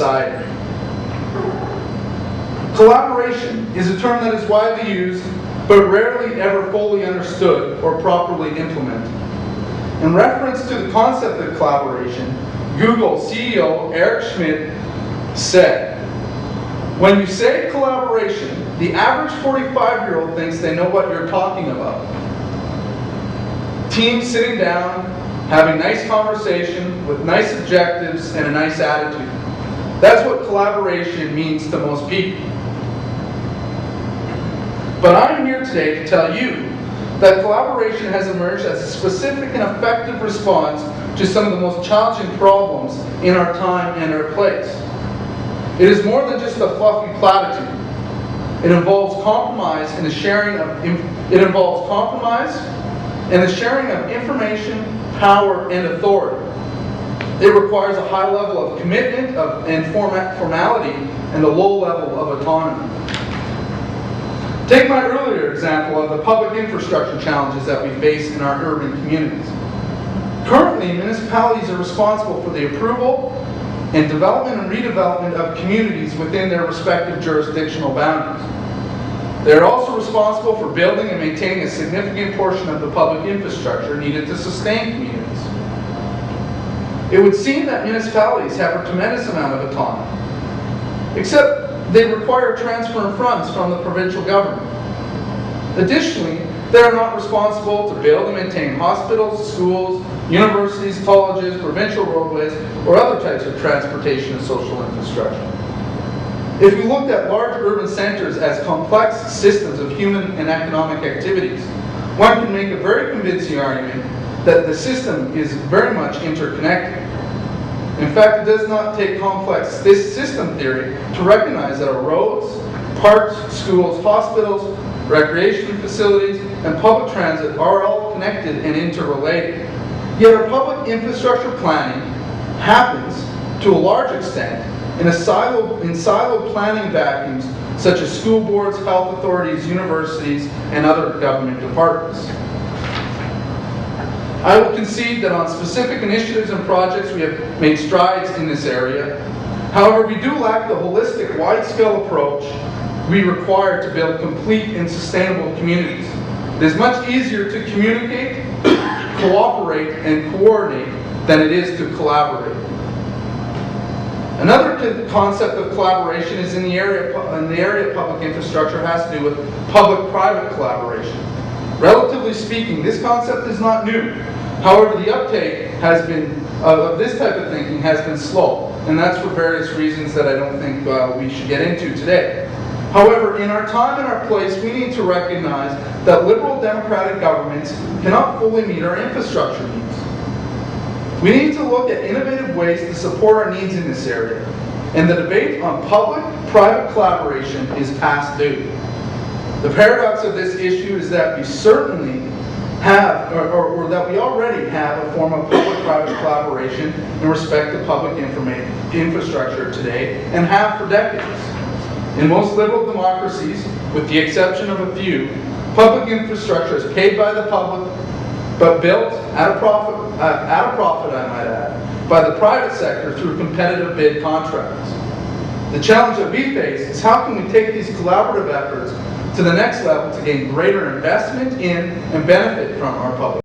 society. Collaboration is a term that is widely used, but rarely ever fully understood or properly implemented. In reference to the concept of collaboration, Google CEO Eric Schmidt said, "When you say collaboration, the average 45-year-old thinks they know what you're talking about. Teams sitting down, having nice conversation with nice objectives and a nice attitude. That's what collaboration means to most people." But I'm here today to tell you that collaboration has emerged as a specific and effective response to some of the most challenging problems in our time and our place. It is more than just a fluffy platitude. It involves compromise and the sharing of information, power, and authority. It requires a high level of commitment and formality and a low level of autonomy. Take my earlier example of the public infrastructure challenges that we face in our urban communities. Currently, municipalities are responsible for the approval and development and redevelopment of communities within their respective jurisdictional boundaries. They are also responsible for building and maintaining a significant portion of the public infrastructure needed to sustain communities. It would seem that municipalities have a tremendous amount of autonomy, except they require transfer of funds from the provincial government. Additionally, they are not responsible to build and maintain hospitals, schools, universities, colleges, provincial roadways, or other types of transportation and social infrastructure. If we looked at large urban centers as complex systems of human and economic activities, one can make a very convincing argument that the system is very much interconnected. In fact, it does not take complex system theory to recognize that our roads, parks, schools, hospitals, recreation facilities, and public transit are all connected and interrelated. Yet our public infrastructure planning happens, to a large extent, in siloed planning vacuums such as school boards, health authorities, universities, and other government departments. I will concede that on specific initiatives and projects we have made strides in this area. However, we do lack the holistic, wide-scale approach we require to build complete and sustainable communities. It is much easier to communicate, cooperate, and coordinate than it is to collaborate. Another concept of collaboration is in the area of public infrastructure has to do with public-private collaboration. Relatively speaking, this concept is not new. However, the uptake has been of this type of thinking has been slow, and that's for various reasons that I don't think we should get into today. However, in our time and our place, we need to recognize that liberal democratic governments cannot fully meet our infrastructure needs. We need to look at innovative ways to support our needs in this area, and the debate on public-private collaboration is past due. The paradox of this issue is that we certainly have, or that we already have a form of public-private collaboration in respect to public infrastructure today, and have for decades. In most liberal democracies, with the exception of a few, public infrastructure is paid by the public, but built at a profit, I might add, by the private sector through competitive bid contracts. The challenge that we face is how can we take these collaborative efforts to the next level to gain greater investment in and benefit from our public